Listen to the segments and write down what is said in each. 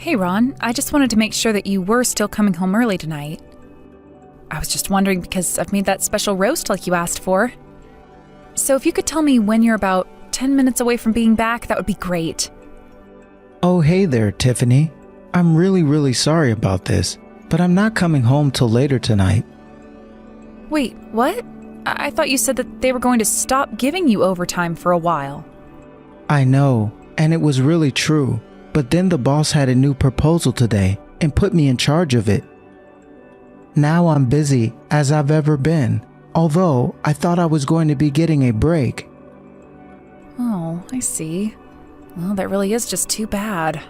Hey Ron, I just wanted to make sure that you were still coming home early tonight. I was just wondering because I've made that special roast like you asked for. So if you could tell me when you're about 10 minutes away from being back, that would be great. Oh, hey there, Tiffany. I'm really sorry about this, but I'm not coming home till later tonight. Wait, what? I thought you said that they were going to stop giving you overtime for a while. I know, and it was really true, but then the boss had a new proposal today and put me in charge of it. Now I'm busy as I've ever been, although I thought I was going to be getting a break. Oh, I see. Well, that really is just too bad.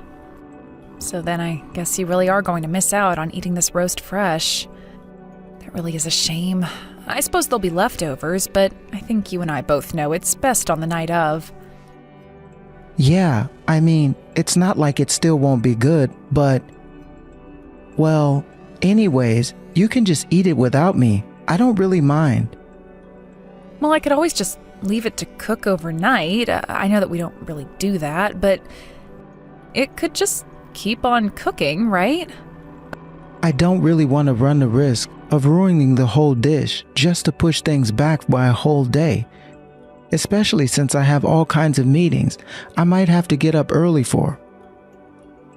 So then I guess you really are going to miss out on eating this roast fresh. That really is a shame. I suppose there'll be leftovers, but I think you and I both know it's best on the night of. Yeah, I mean, it's not like it still won't be good, but... Well, anyways, you can just eat it without me. I don't really mind. Well, I could always just leave it to cook overnight. I know that we don't really do that, but it could just keep on cooking, right? I don't really want to run the risk of ruining the whole dish just to push things back by a whole day. Especially since I have all kinds of meetings I might have to get up early for.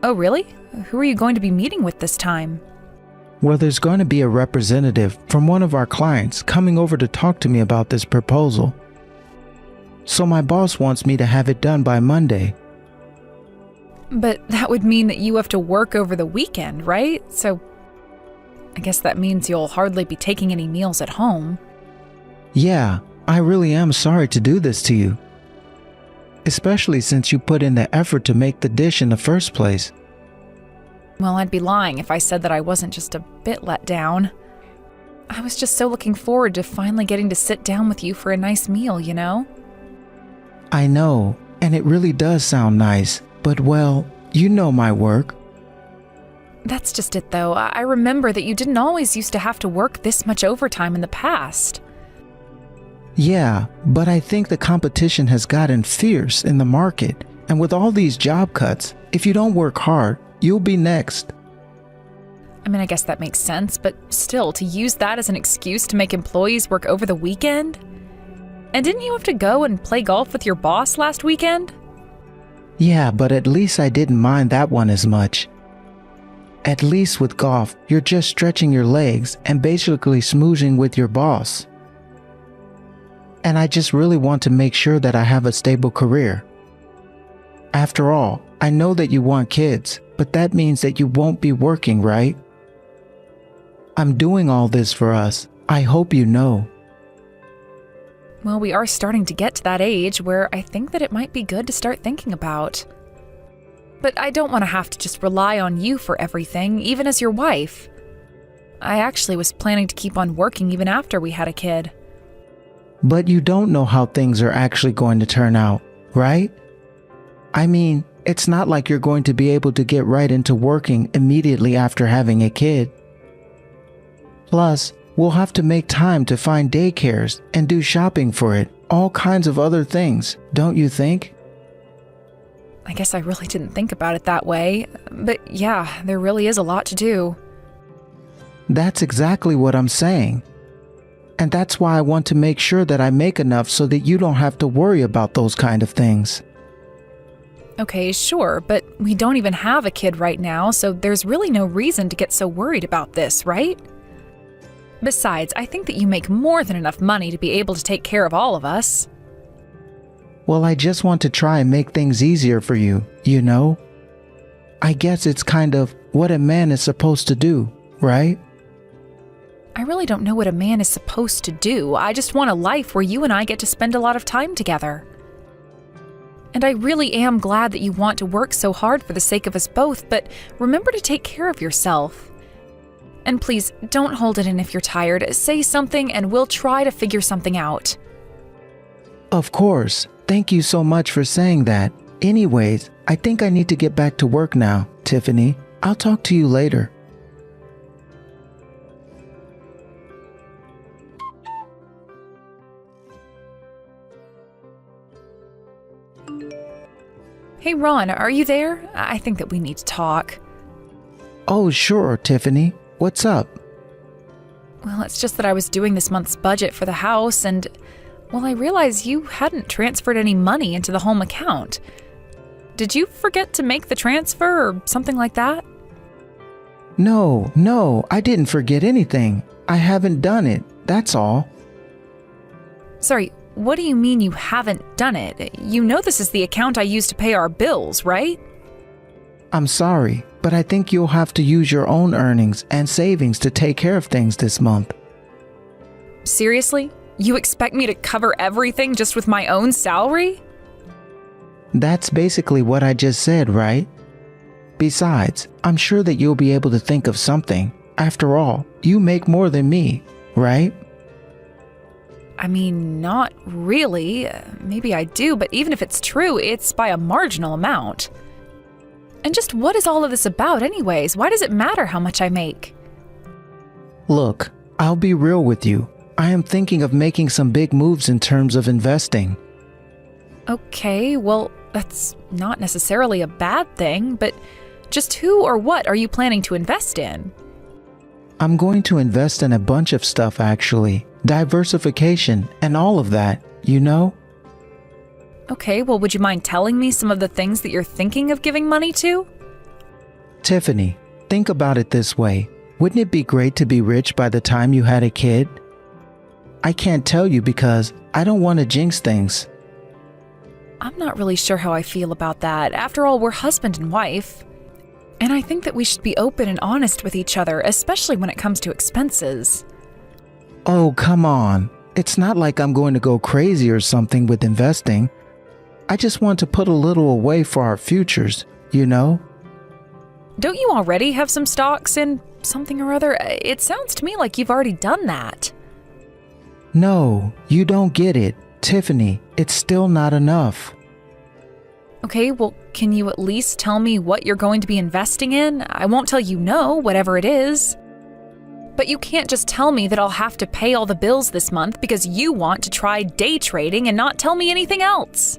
Oh, really? Who are you going to be meeting with this time? Well, there's going to be a representative from one of our clients coming over to talk to me about this proposal. So my boss wants me to have it done by Monday. But that would mean that you have to work over the weekend, right? So I guess that means you'll hardly be taking any meals at home. Yeah, I really am sorry to do this to you. Especially since you put in the effort to make the dish in the first place. Well, I'd be lying if I said that I wasn't just a bit let down. I was just so looking forward to finally getting to sit down with you for a nice meal, you know? I know, and it really does sound nice, but well, you know my work. That's just it, though. I remember that you didn't always used to have to work this much overtime in the past. Yeah, but I think the competition has gotten fierce in the market, and with all these job cuts, if you don't work hard, you'll be next. I mean, I guess that makes sense, but still, to use that as an excuse to make employees work over the weekend? And didn't you have to go and play golf with your boss last weekend? Yeah, but at least I didn't mind that one as much. At least with golf, you're just stretching your legs and basically smoozing with your boss. And I just really want to make sure that I have a stable career. After all, I know that you want kids, but that means that you won't be working, right? I'm doing all this for us. I hope you know. Well, we are starting to get to that age where I think that it might be good to start thinking about. But I don't want to have to just rely on you for everything, even as your wife. I actually was planning to keep on working even after we had a kid. But you don't know how things are actually going to turn out, right? I mean, it's not like you're going to be able to get right into working immediately after having a kid. Plus, we'll have to make time to find daycares and do shopping for it, all kinds of other things, don't you think? I guess I really didn't think about it that way, but yeah, there really is a lot to do. That's exactly what I'm saying. And that's why I want to make sure that I make enough so that you don't have to worry about those kind of things. Okay, sure, but we don't even have a kid right now, so there's really no reason to get so worried about this, right? Besides, I think that you make more than enough money to be able to take care of all of us. Well, I just want to try and make things easier for you, you know? I guess it's kind of what a man is supposed to do, right? I really don't know what a man is supposed to do. I just want a life where you and I get to spend a lot of time together. And I really am glad that you want to work so hard for the sake of us both, but remember to take care of yourself. And please, don't hold it in if you're tired. Say something and we'll try to figure something out. Of course. Thank you so much for saying that. Anyways, I think I need to get back to work now, Tiffany. I'll talk to you later. Hey Ron, are you there? I think that we need to talk. Oh, sure, Tiffany. What's up? Well, it's just that I was doing this month's budget for the house and, well, I realized you hadn't transferred any money into the home account. Did you forget to make the transfer or something like that? No, I didn't forget anything. I haven't done it, that's all. Sorry, what do you mean you haven't done it? You know this is the account I use to pay our bills, right? I'm sorry, but I think you'll have to use your own earnings and savings to take care of things this month. Seriously? You expect me to cover everything just with my own salary? That's basically what I just said, right? Besides, I'm sure that you'll be able to think of something. After all, you make more than me, right? I mean, not really. Maybe I do, but even if it's true, it's by a marginal amount. And just what is all of this about anyways? Why does it matter how much I make? Look, I'll be real with you. I am thinking of making some big moves in terms of investing. Okay, well, that's not necessarily a bad thing, but just who or what are you planning to invest in? I'm going to invest in a bunch of stuff actually. Diversification and all of that, you know? Okay, well, would you mind telling me some of the things that you're thinking of giving money to? Tiffany, think about it this way. Wouldn't it be great to be rich by the time you had a kid? I can't tell you because I don't want to jinx things. I'm not really sure how I feel about that. After all, we're husband and wife. And I think that we should be open and honest with each other, especially when it comes to expenses. Oh, come on. It's not like I'm going to go crazy or something with investing. I just want to put a little away for our futures, you know? Don't you already have some stocks in something or other? It sounds to me like you've already done that. No, you don't get it. Tiffany, it's still not enough. Okay, well, can you at least tell me what you're going to be investing in? I won't tell you no, whatever it is. But you can't just tell me that I'll have to pay all the bills this month because you want to try day trading and not tell me anything else.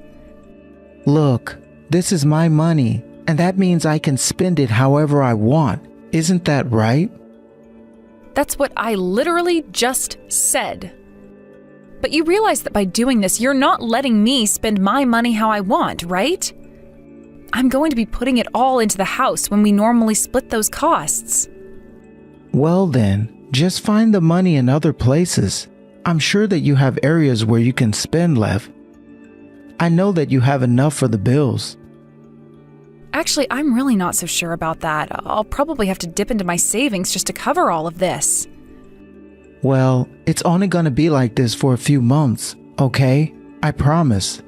Look, this is my money, and that means I can spend it however I want. Isn't that right? That's what I literally just said. But you realize that by doing this, you're not letting me spend my money how I want, right? I'm going to be putting it all into the house when we normally split those costs. Well then, just find the money in other places. I'm sure that you have areas where you can spend left. I know that you have enough for the bills. Actually, I'm really not so sure about that. I'll probably have to dip into my savings just to cover all of this. Well, it's only gonna be like this for a few months, okay? I promise.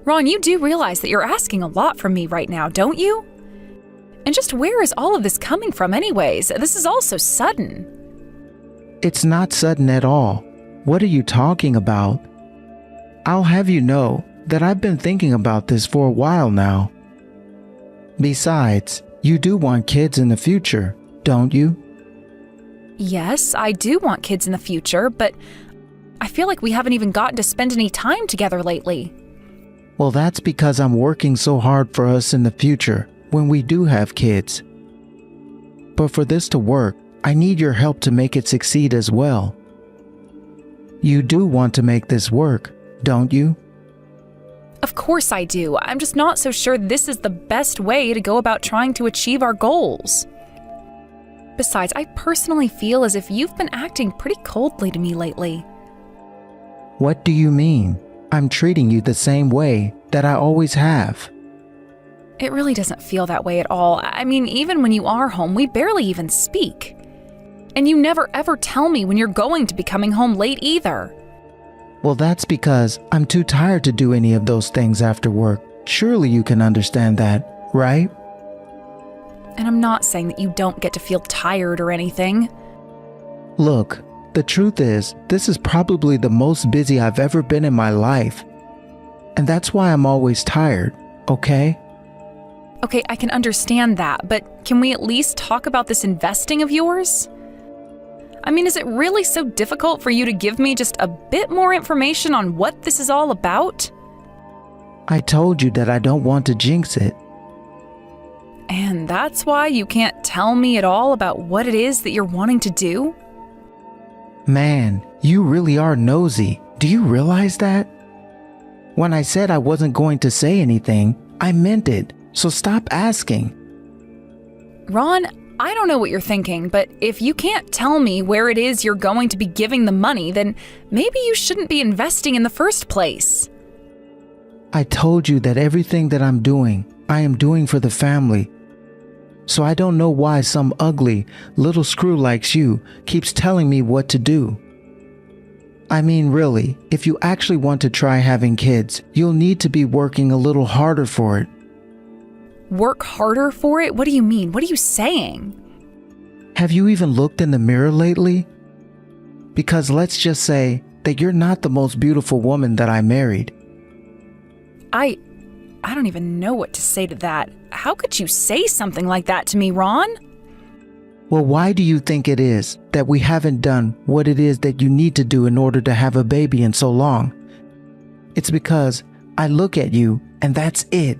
Ron, you do realize that you're asking a lot from me right now, don't you? And just where is all of this coming from anyways? This is all so sudden. It's not sudden at all. What are you talking about? I'll have you know that I've been thinking about this for a while now. Besides, you do want kids in the future, don't you? Yes, I do want kids in the future, but I feel like we haven't even gotten to spend any time together lately. Well, that's because I'm working so hard for us in the future when we do have kids. But for this to work, I need your help to make it succeed as well. You do want to make this work, don't you? Of course I do. I'm just not so sure this is the best way to go about trying to achieve our goals. Besides, I personally feel as if you've been acting pretty coldly to me lately. What do you mean? I'm treating you the same way that I always have. It really doesn't feel that way at all. I mean, even when you are home, we barely even speak. And you never ever tell me when you're going to be coming home late either. Well, that's because I'm too tired to do any of those things after work. Surely you can understand that, right? And I'm not saying that you don't get to feel tired or anything. Look, the truth is, this is probably the most busy I've ever been in my life. And that's why I'm always tired, okay? Okay, I can understand that, but can we at least talk about this investing of yours? I mean, is it really so difficult for you to give me just a bit more information on what this is all about? I told you that I don't want to jinx it. And that's why you can't tell me at all about what it is that you're wanting to do? Man, you really are nosy. Do you realize that? When I said I wasn't going to say anything, I meant it. So stop asking. Ron, I don't know what you're thinking, but if you can't tell me where it is you're going to be giving the money, then maybe you shouldn't be investing in the first place. I told you that everything that I'm doing, I am doing for the family. So I don't know why some ugly little screw like you keeps telling me what to do. I mean, really, if you actually want to try having kids, you'll need to be working a little harder for it. Work harder for it? What do you mean? What are you saying? Have you even looked in the mirror lately? Because let's just say that you're not the most beautiful woman that I married. I don't even know what to say to that. How could you say something like that to me, Ron? Well, why do you think it is that we haven't done what it is that you need to do in order to have a baby in so long? It's because I look at you and that's it.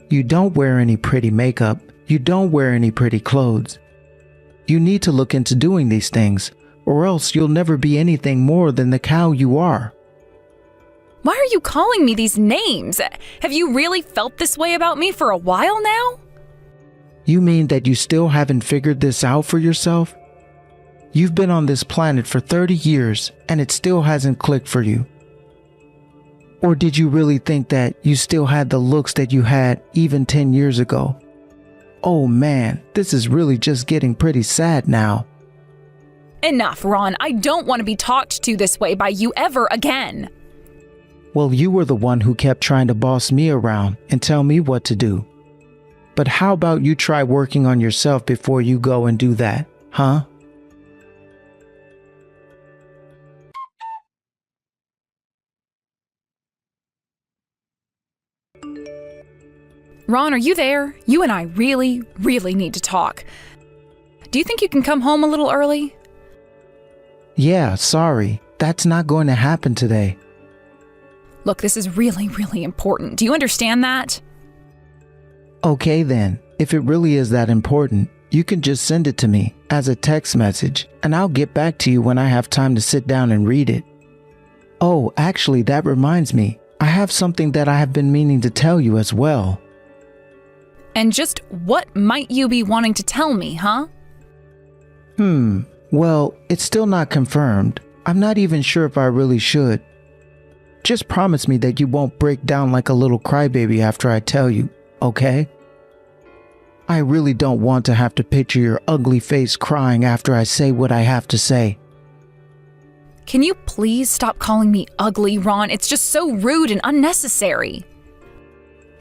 You don't wear any pretty makeup. You don't wear any pretty clothes. You need to look into doing these things, or else you'll never be anything more than the cow you are. Why are you calling me these names? Have you really felt this way about me for a while now? You mean that you still haven't figured this out for yourself? You've been on this planet for 30 years and it still hasn't clicked for you. Or did you really think that you still had the looks that you had even 10 years ago? Oh man, this is really just getting pretty sad now. Enough, Ron. I don't want to be talked to this way by you ever again. Well, you were the one who kept trying to boss me around and tell me what to do. But how about you try working on yourself before you go and do that, huh? Ron, are you there? You and I really, really need to talk. Do you think you can come home a little early? Yeah, sorry. That's not going to happen today. Look, this is really, really important. Do you understand that? Okay then, if it really is that important, you can just send it to me as a text message and I'll get back to you when I have time to sit down and read it. Oh, actually, that reminds me. I have something that I have been meaning to tell you as well. And just what might you be wanting to tell me, huh? Well, it's still not confirmed. I'm not even sure if I really should. Just promise me that you won't break down like a little crybaby after I tell you, okay? I really don't want to have to picture your ugly face crying after I say what I have to say. Can you please stop calling me ugly, Ron? It's just so rude and unnecessary.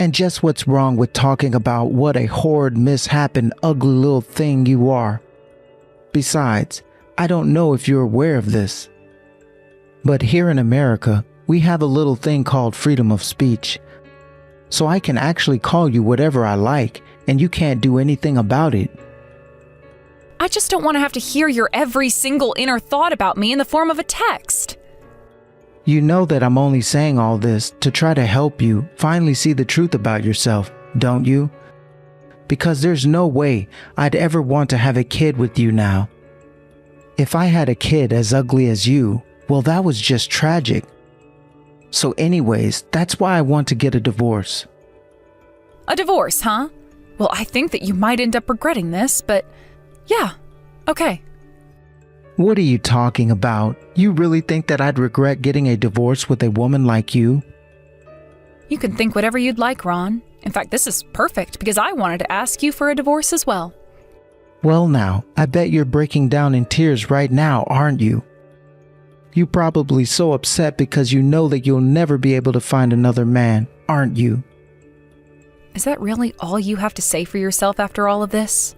And just what's wrong with talking about what a horrid, misshapen, ugly little thing you are? Besides, I don't know if you're aware of this, but here in America, we have a little thing called freedom of speech. So I can actually call you whatever I like, and you can't do anything about it. I just don't want to have to hear your every single inner thought about me in the form of a text. You know that I'm only saying all this to try to help you finally see the truth about yourself, don't you? Because there's no way I'd ever want to have a kid with you now. If I had a kid as ugly as you, well, that was just tragic. So anyways, that's why I want to get a divorce. A divorce, huh? Well, I think that you might end up regretting this, but yeah, okay. What are you talking about? You really think that I'd regret getting a divorce with a woman like you? You can think whatever you'd like, Ron. In fact, this is perfect because I wanted to ask you for a divorce as well. Well now, I bet you're breaking down in tears right now, aren't you? You're probably so upset because you know that you'll never be able to find another man, aren't you? Is that really all you have to say for yourself after all of this?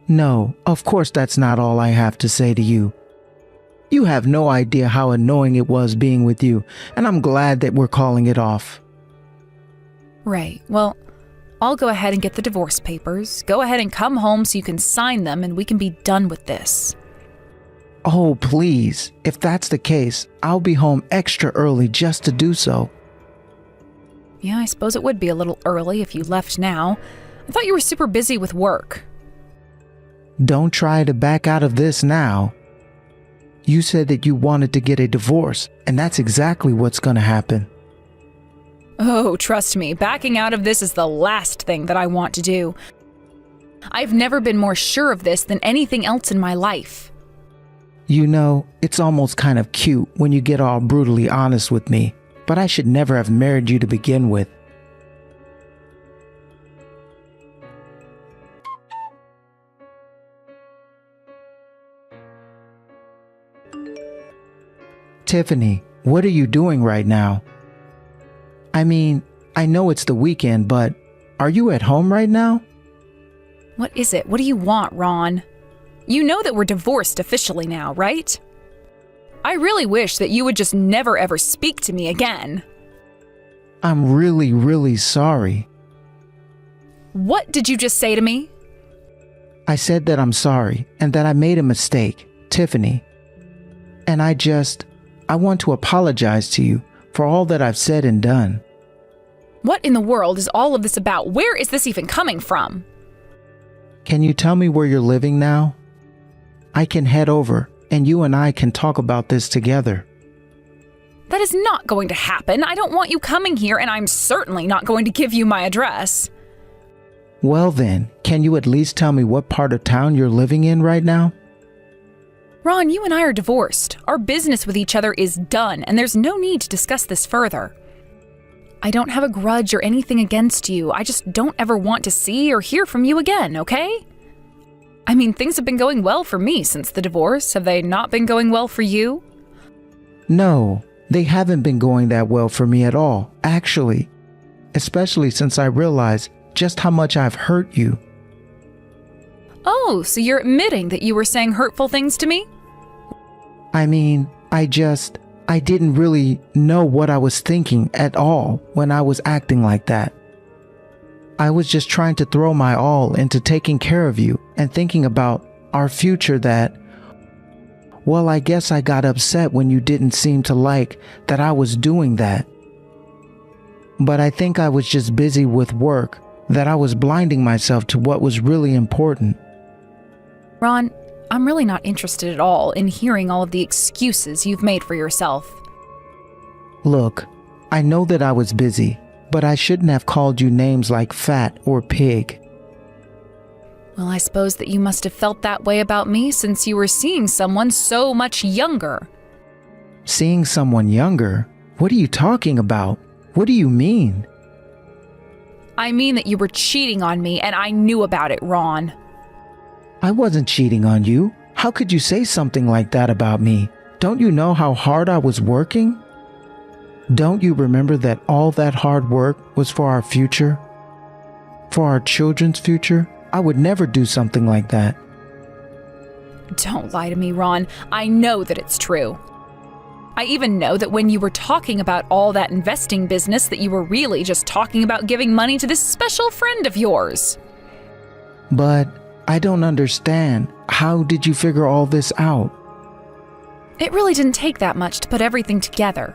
No, of course that's not all I have to say to you. You have no idea how annoying it was being with you, and I'm glad that we're calling it off. Right, well, I'll go ahead and get the divorce papers. Go ahead and come home so you can sign them and we can be done with this. Oh, please. If that's the case, I'll be home extra early just to do so. Yeah, I suppose it would be a little early if you left now. I thought you were super busy with work. Don't try to back out of this now. You said that you wanted to get a divorce, and that's exactly what's going to happen. Oh, trust me, backing out of this is the last thing that I want to do. I've never been more sure of this than anything else in my life. You know, it's almost kind of cute when you get all brutally honest with me, but I should never have married you to begin with. Tiffany, what are you doing right now? I mean, I know it's the weekend, but are you at home right now? What is it? What do you want, Ron? You know that we're divorced officially now, right? I really wish that you would just never ever speak to me again. I'm really, really sorry. What did you just say to me? I said that I'm sorry and that I made a mistake, Tiffany. And I want to apologize to you for all that I've said and done. What in the world is all of this about? Where is this even coming from? Can you tell me where you're living now? I can head over and you and I can talk about this together. That is not going to happen. I don't want you coming here, and I'm certainly not going to give you my address. Well then, can you at least tell me what part of town you're living in right now? Ron, you and I are divorced. Our business with each other is done, and there's no need to discuss this further. I don't have a grudge or anything against you. I just don't ever want to see or hear from you again, okay? I mean, things have been going well for me since the divorce. Have they not been going well for you? No, they haven't been going that well for me at all, actually. Especially since I realized just how much I've hurt you. Oh, so you're admitting that you were saying hurtful things to me? I mean, I didn't really know what I was thinking at all when I was acting like that. I was just trying to throw my all into taking care of you and thinking about our future well, I guess I got upset when you didn't seem to like that I was doing that. But I think I was just busy with work, that I was blinding myself to what was really important. Ron, I'm really not interested at all in hearing all of the excuses you've made for yourself. Look, I know that I was busy, but I shouldn't have called you names like fat or pig. Well, I suppose that you must have felt that way about me since you were seeing someone so much younger. Seeing someone younger? What are you talking about? What do you mean? I mean that you were cheating on me, and I knew about it, Ron. I wasn't cheating on you. How could you say something like that about me? Don't you know how hard I was working? Don't you remember that all that hard work was for our future? For our children's future? I would never do something like that. Don't lie to me, Ron. I know that it's true. I even know that when you were talking about all that investing business, that you were really just talking about giving money to this special friend of yours. But I don't understand. How did you figure all this out? It really didn't take that much to put everything together.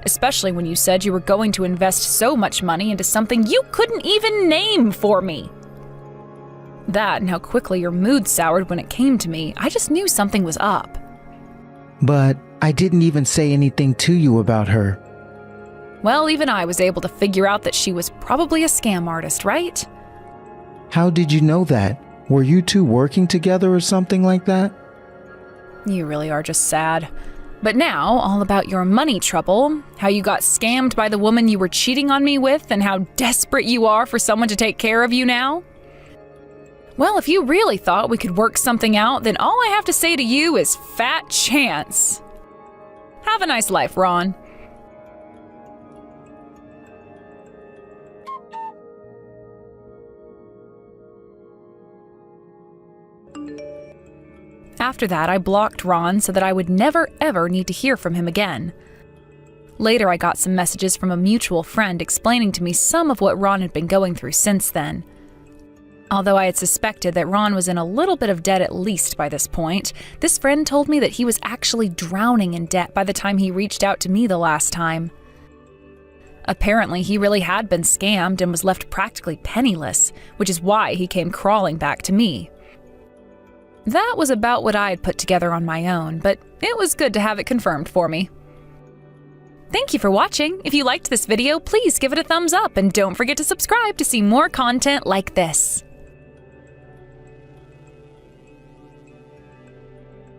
Especially when you said you were going to invest so much money into something you couldn't even name for me. That and how quickly your mood soured when it came to me, I just knew something was up. But I didn't even say anything to you about her. Well, even I was able to figure out that she was probably a scam artist, right? How did you know that? Were you two working together or something like that? You really are just sad. But now, all about your money trouble, how you got scammed by the woman you were cheating on me with, and how desperate you are for someone to take care of you now? Well, if you really thought we could work something out, then all I have to say to you is fat chance. Have a nice life, Ron. After that, I blocked Ron so that I would never ever need to hear from him again. Later, I got some messages from a mutual friend explaining to me some of what Ron had been going through since then. Although I had suspected that Ron was in a little bit of debt at least by this point, this friend told me that he was actually drowning in debt by the time he reached out to me the last time. Apparently, he really had been scammed and was left practically penniless, which is why he came crawling back to me. That was about what I had put together on my own, but it was good to have it confirmed for me. Thank you for watching. If you liked this video, please give it a thumbs up and don't forget to subscribe to see more content like this.